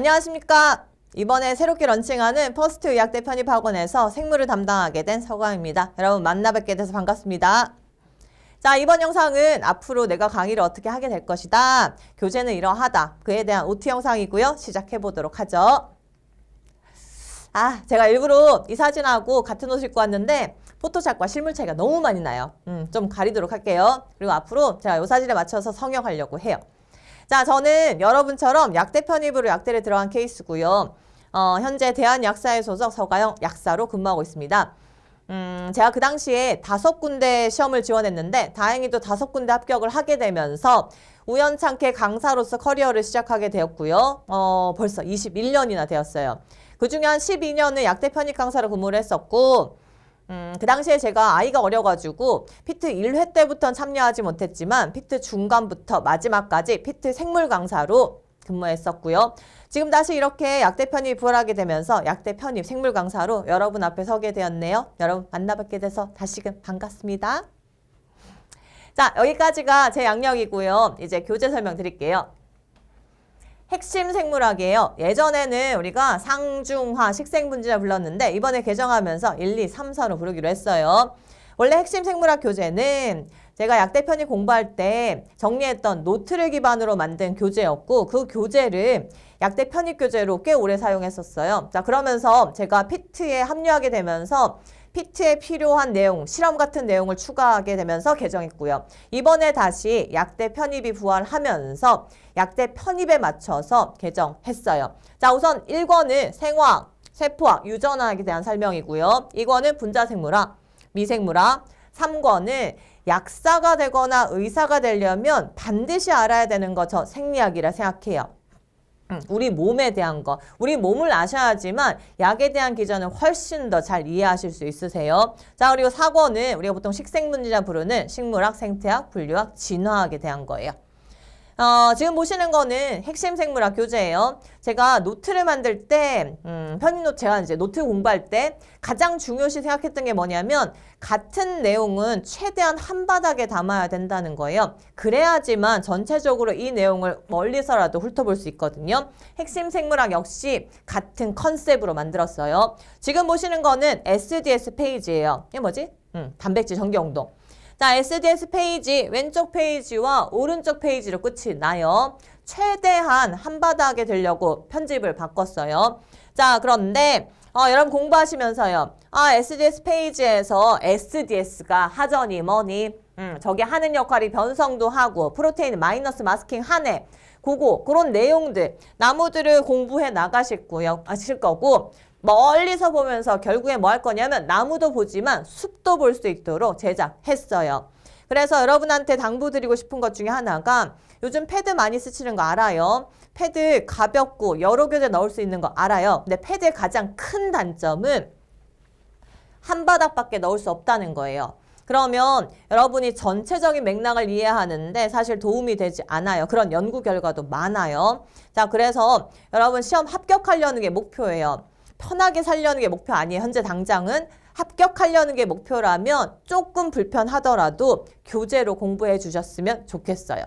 안녕하십니까. 이번에 새롭게 런칭하는 퍼스트 의학대 편입학원에서 생물을 담당하게 된 서가입니다. 여러분 만나 뵙게 돼서 반갑습니다. 자, 이번 영상은 앞으로 내가 강의를 어떻게 하게 될 것이다. 교재는 이러하다. 그에 대한 OT 영상이고요. 시작해 보도록 하죠. 제가 일부러 이 사진하고 같은 옷 입고 왔는데 포토샵과 실물 차이가 너무 많이 나요. 좀 가리도록 할게요. 그리고 앞으로 제가 이 사진에 맞춰서 성형하려고 해요. 자, 저는 여러분처럼 약대 편입으로 약대를 들어간 케이스고요. 현재 대한약사회 소속 서가영 약사로 근무하고 있습니다. 제가 그 당시에 5군데 시험을 지원했는데 다행히도 5군데 합격을 하게 되면서 우연찮게 강사로서 커리어를 시작하게 되었고요. 벌써 21년이나 되었어요. 그중에 한 12년은 약대 편입 강사로 근무를 했었고 그 당시에 제가 아이가 어려가지고 피트 1회 때부터는 참여하지 못했지만 피트 중간부터 마지막까지 피트 생물 강사로 근무했었고요. 지금 다시 이렇게 약대 편입 부활하게 되면서 약대 편입 생물 강사로 여러분 앞에 서게 되었네요. 여러분 만나뵙게 돼서 다시금 반갑습니다. 자, 여기까지가 제 양력이고요. 이제 교재 설명 드릴게요. 핵심 생물학이에요. 예전에는 우리가 상중하 식생분지라 불렀는데 이번에 개정하면서 1, 2, 3, 4로 부르기로 했어요. 원래 핵심 생물학 교재는 제가 약대 편입 공부할 때 정리했던 노트를 기반으로 만든 교재였고 그 교재를 약대 편입 교재로 꽤 오래 사용했었어요. 자, 그러면서 제가 피트에 합류하게 되면서 피트에 필요한 내용, 실험 같은 내용을 추가하게 되면서 개정했고요. 이번에 다시 약대 편입이 부활하면서 약대 편입에 맞춰서 개정했어요. 자, 우선 1권은 생화학, 세포학, 유전학에 대한 설명이고요. 2권은 분자생물학, 미생물학, 3권은 약사가 되거나 의사가 되려면 반드시 알아야 되는 거 저 생리학이라 생각해요. 우리 몸에 대한 거, 우리 몸을 아셔야지만 약에 대한 기전을 훨씬 더 잘 이해하실 수 있으세요. 자, 그리고 4권은 우리가 보통 식생문제라 부르는 식물학, 생태학, 분류학, 진화학에 대한 거예요. 지금 보시는 거는 핵심 생물학 교재예요. 제가 노트를 만들 때 편입 노트, 제가 이제 노트 공부할 때 가장 중요시 생각했던 게 뭐냐면 같은 내용은 최대한 한 바닥에 담아야 된다는 거예요. 그래야지만 전체적으로 이 내용을 멀리서라도 훑어볼 수 있거든요. 핵심 생물학 역시 같은 컨셉으로 만들었어요. 지금 보시는 거는 SDS 페이지예요. 이게 뭐지? 단백질 전개운동. 자, SDS 페이지, 왼쪽 페이지와 오른쪽 페이지로 끝이 나요. 최대한 한 바닥에 되려고 편집을 바꿨어요. 자, 그런데 여러분 공부하시면서요. SDS 페이지에서 SDS가 하더니 뭐니? 저게 하는 역할이 변성도 하고 프로테인 마이너스 마스킹 하네. 그런 내용들, 나무들을 공부해 나가실 거고 멀리서 보면서 결국에 뭐 할 거냐면 나무도 보지만 숲도 볼 수 있도록 제작했어요. 그래서 여러분한테 당부드리고 싶은 것 중에 하나가 요즘 패드 많이 쓰시는 거 알아요. 패드 가볍고 여러 교재 넣을 수 있는 거 알아요. 근데 패드의 가장 큰 단점은 한 바닥밖에 넣을 수 없다는 거예요. 그러면 여러분이 전체적인 맥락을 이해하는데 사실 도움이 되지 않아요. 그런 연구 결과도 많아요. 자, 그래서 여러분 시험 합격하려는 게 목표예요. 편하게 살려는 게 목표 아니에요. 현재 당장은 합격하려는 게 목표라면 조금 불편하더라도 교재로 공부해 주셨으면 좋겠어요.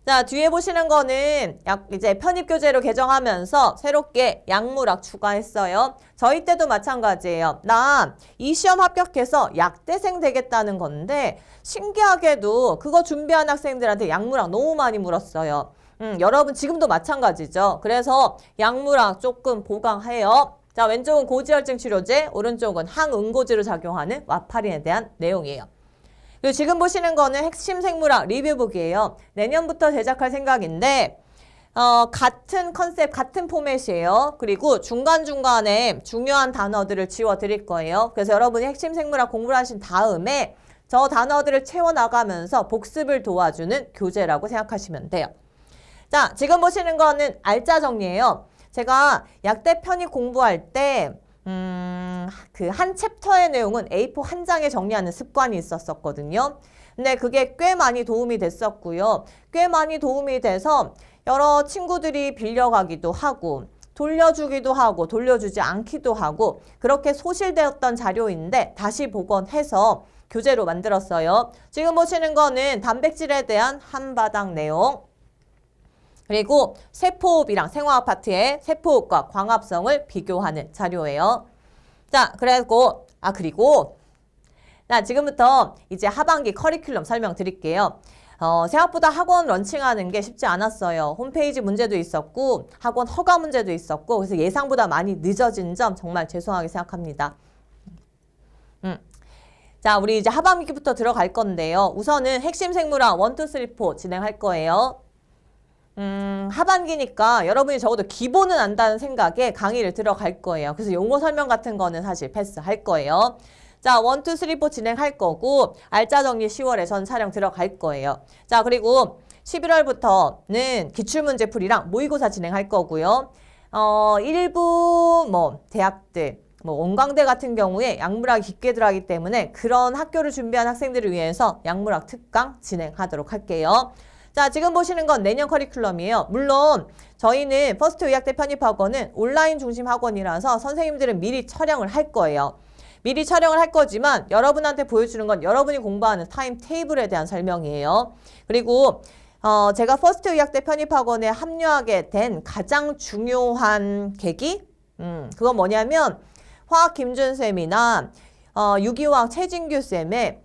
자, 뒤에 보시는 거는 이제 편입 교재로 개정하면서 새롭게 약물학 추가했어요. 저희 때도 마찬가지예요. 나 이 시험 합격해서 약대생 되겠다는 건데 신기하게도 그거 준비한 학생들한테 약물학 너무 많이 물었어요. 여러분 지금도 마찬가지죠. 그래서 약물학 조금 보강해요. 자, 왼쪽은 고지혈증 치료제, 오른쪽은 항응고제로 작용하는 와파린에 대한 내용이에요. 그리고 지금 보시는 거는 핵심 생물학 리뷰북이에요. 내년부터 제작할 생각인데 같은 컨셉, 같은 포맷이에요. 그리고 중간중간에 중요한 단어들을 지워드릴 거예요. 그래서 여러분이 핵심 생물학 공부를 하신 다음에 저 단어들을 채워나가면서 복습을 도와주는 교재라고 생각하시면 돼요. 자, 지금 보시는 거는 알짜 정리예요. 제가 약대 편입 공부할 때 그 한 챕터의 내용은 A4 한 장에 정리하는 습관이 있었거든요. 근데 그게 꽤 많이 도움이 됐었고요. 꽤 많이 도움이 돼서 여러 친구들이 빌려가기도 하고 돌려주기도 하고 돌려주지 않기도 하고 그렇게 소실되었던 자료인데 다시 복원해서 교재로 만들었어요. 지금 보시는 거는 단백질에 대한 한 바닥 내용. 그리고 세포호흡이랑 생화학 파트의 세포호흡과 광합성을 비교하는 자료예요. 자, 그리고 자, 지금부터 이제 하반기 커리큘럼 설명드릴게요. 생각보다 학원 런칭하는 게 쉽지 않았어요. 홈페이지 문제도 있었고 학원 허가 문제도 있었고 그래서 예상보다 많이 늦어진 점 정말 죄송하게 생각합니다. 자, 우리 이제 하반기부터 들어갈 건데요. 우선은 핵심 생물학 1, 2, 3, 4 진행할 거예요. 하반기니까 여러분이 적어도 기본은 안다는 생각에 강의를 들어갈 거예요. 그래서 용어 설명 같은 거는 사실 패스할 거예요. 자, 1, 2, 3, 4 진행할 거고 알짜 정리 10월에 전 촬영 들어갈 거예요. 자, 그리고 11월부터는 기출문제풀이랑 모의고사 진행할 거고요. 일부 대학들 원광대 같은 경우에 약물학이 깊게 들어가기 때문에 그런 학교를 준비한 학생들을 위해서 약물학 특강 진행하도록 할게요. 자, 지금 보시는 건 내년 커리큘럼이에요. 물론 저희는 퍼스트 의학대 편입학원은 온라인 중심 학원이라서 선생님들은 미리 촬영을 할 거예요. 미리 촬영을 할 거지만 여러분한테 보여주는 건 여러분이 공부하는 타임 테이블에 대한 설명이에요. 그리고 제가 퍼스트 의학대 편입학원에 합류하게 된 가장 중요한 계기? 그건 뭐냐면 화학 김준쌤이나 유기화학 최진규쌤의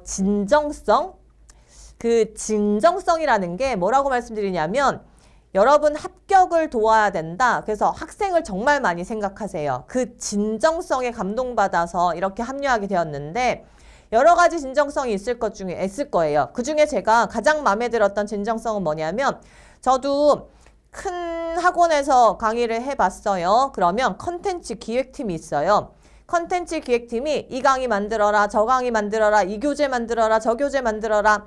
진정성? 그 진정성이라는 게 뭐라고 말씀드리냐면 여러분 합격을 도와야 된다. 그래서 학생을 정말 많이 생각하세요. 그 진정성에 감동받아서 이렇게 합류하게 되었는데 여러 가지 진정성이 있을 거예요. 그 중에 제가 가장 마음에 들었던 진정성은 뭐냐면 저도 큰 학원에서 강의를 해봤어요. 그러면 컨텐츠 기획팀이 있어요. 컨텐츠 기획팀이 이 강의 만들어라, 저 강의 만들어라, 이 교재 만들어라, 저 교재 만들어라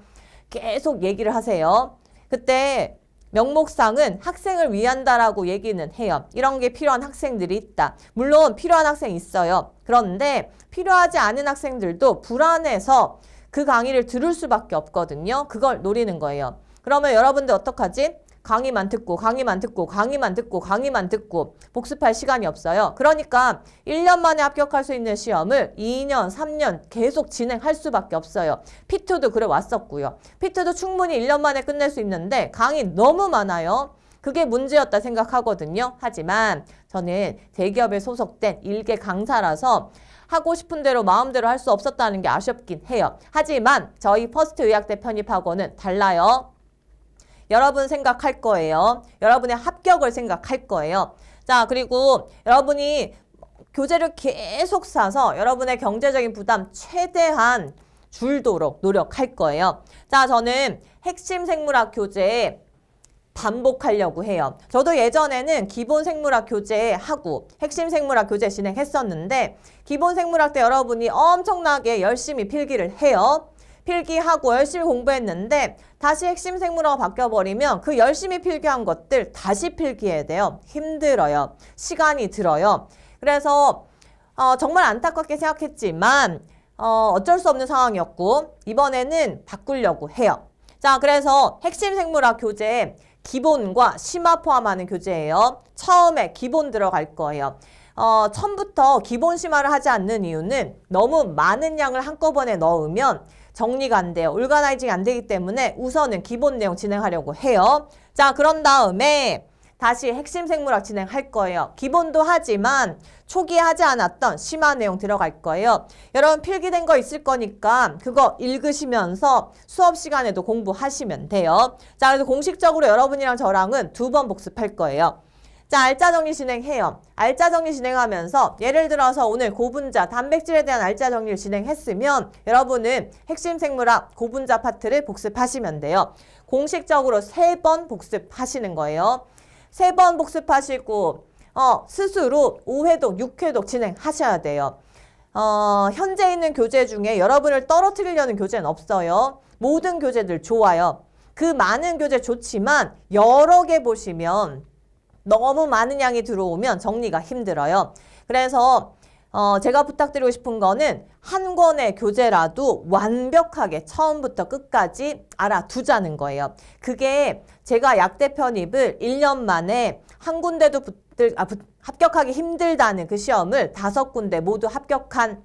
계속 얘기를 하세요. 그때 명목상은 학생을 위한다라고 얘기는 해요. 이런 게 필요한 학생들이 있다. 물론 필요한 학생이 있어요. 그런데 필요하지 않은 학생들도 불안해서 그 강의를 들을 수밖에 없거든요. 그걸 노리는 거예요. 그러면 여러분들 어떡하지? 강의만 듣고 복습할 시간이 없어요. 그러니까 1년 만에 합격할 수 있는 시험을 2년, 3년 계속 진행할 수밖에 없어요. P2도 그래 왔었고요. P2도 충분히 1년 만에 끝낼 수 있는데 강의 너무 많아요. 그게 문제였다 생각하거든요. 하지만 저는 대기업에 소속된 일개 강사라서 하고 싶은 대로 마음대로 할 수 없었다는 게 아쉽긴 해요. 하지만 저희 퍼스트 의학대 편입학원은 달라요. 여러분 생각할 거예요. 여러분의 합격을 생각할 거예요. 자, 그리고 여러분이 교재를 계속 사서 여러분의 경제적인 부담 최대한 줄도록 노력할 거예요. 자, 저는 핵심 생물학 교재에 반복하려고 해요. 저도 예전에는 기본 생물학 교재 하고 핵심 생물학 교재 진행했었는데 기본 생물학 때 여러분이 엄청나게 열심히 필기를 해요. 필기하고 열심히 공부했는데 다시 핵심 생물학으로 바뀌어버리면 그 열심히 필기한 것들 다시 필기해야 돼요. 힘들어요. 시간이 들어요. 그래서 정말 안타깝게 생각했지만 어쩔 수 없는 상황이었고 이번에는 바꾸려고 해요. 자, 그래서 핵심 생물학 교재에 기본과 심화 포함하는 교재예요. 처음에 기본 들어갈 거예요. 처음부터 기본 심화를 하지 않는 이유는 너무 많은 양을 한꺼번에 넣으면 정리가 안 돼요. 올가나이징이 안 되기 때문에 우선은 기본 내용 진행하려고 해요. 자, 그런 다음에 다시 핵심 생물학 진행할 거예요. 기본도 하지만 초기에 하지 않았던 심화 내용 들어갈 거예요. 여러분 필기된 거 있을 거니까 그거 읽으시면서 수업 시간에도 공부하시면 돼요. 자, 그래서 공식적으로 여러분이랑 저랑은 2번 복습할 거예요. 자, 알짜 정리 진행해요. 알짜 정리 진행하면서 예를 들어서 오늘 고분자, 단백질에 대한 알짜 정리를 진행했으면 여러분은 핵심 생물학 고분자 파트를 복습하시면 돼요. 공식적으로 3번 복습하시는 거예요. 3번 복습하시고 스스로 5회독, 6회독 진행하셔야 돼요. 현재 있는 교재 중에 여러분을 떨어뜨리려는 교재는 없어요. 모든 교재들 좋아요. 그 많은 교재 좋지만 여러 개 보시면 너무 많은 양이 들어오면 정리가 힘들어요. 그래서 제가 부탁드리고 싶은 거는 한 권의 교재라도 완벽하게 처음부터 끝까지 알아두자는 거예요. 그게 제가 약대 편입을 1년 만에 한 군데도 합격하기 힘들다는 그 시험을 5군데 모두 합격한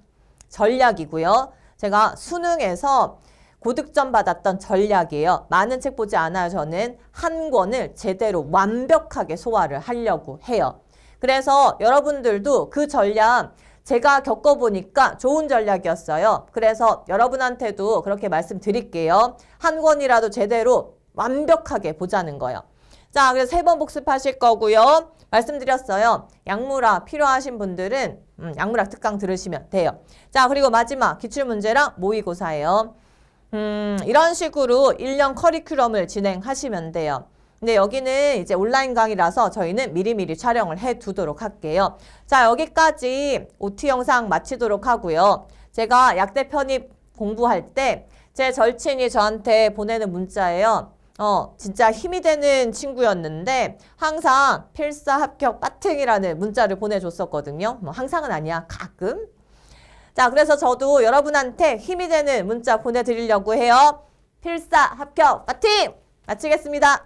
전략이고요. 제가 수능에서 고득점 받았던 전략이에요. 많은 책 보지 않아요. 저는 한 권을 제대로 완벽하게 소화를 하려고 해요. 그래서 여러분들도 그 전략 제가 겪어보니까 좋은 전략이었어요. 그래서 여러분한테도 그렇게 말씀드릴게요. 한 권이라도 제대로 완벽하게 보자는 거예요. 자, 그래서 3번 복습하실 거고요. 말씀드렸어요. 약물학 필요하신 분들은 약물학 특강 들으시면 돼요. 자, 그리고 마지막 기출문제랑 모의고사예요. 이런 식으로 1년 커리큘럼을 진행하시면 돼요. 근데 여기는 이제 온라인 강의라서 저희는 미리미리 촬영을 해 두도록 할게요. 자, 여기까지 OT 영상 마치도록 하고요. 제가 약대 편입 공부할 때 제 절친이 저한테 보내는 문자예요. 진짜 힘이 되는 친구였는데 항상 필사 합격 빠팅이라는 문자를 보내줬었거든요. 뭐 항상은 아니야, 가끔. 자, 그래서 저도 여러분한테 힘이 되는 문자 보내드리려고 해요. 필사 합격 빠팅! 마치겠습니다.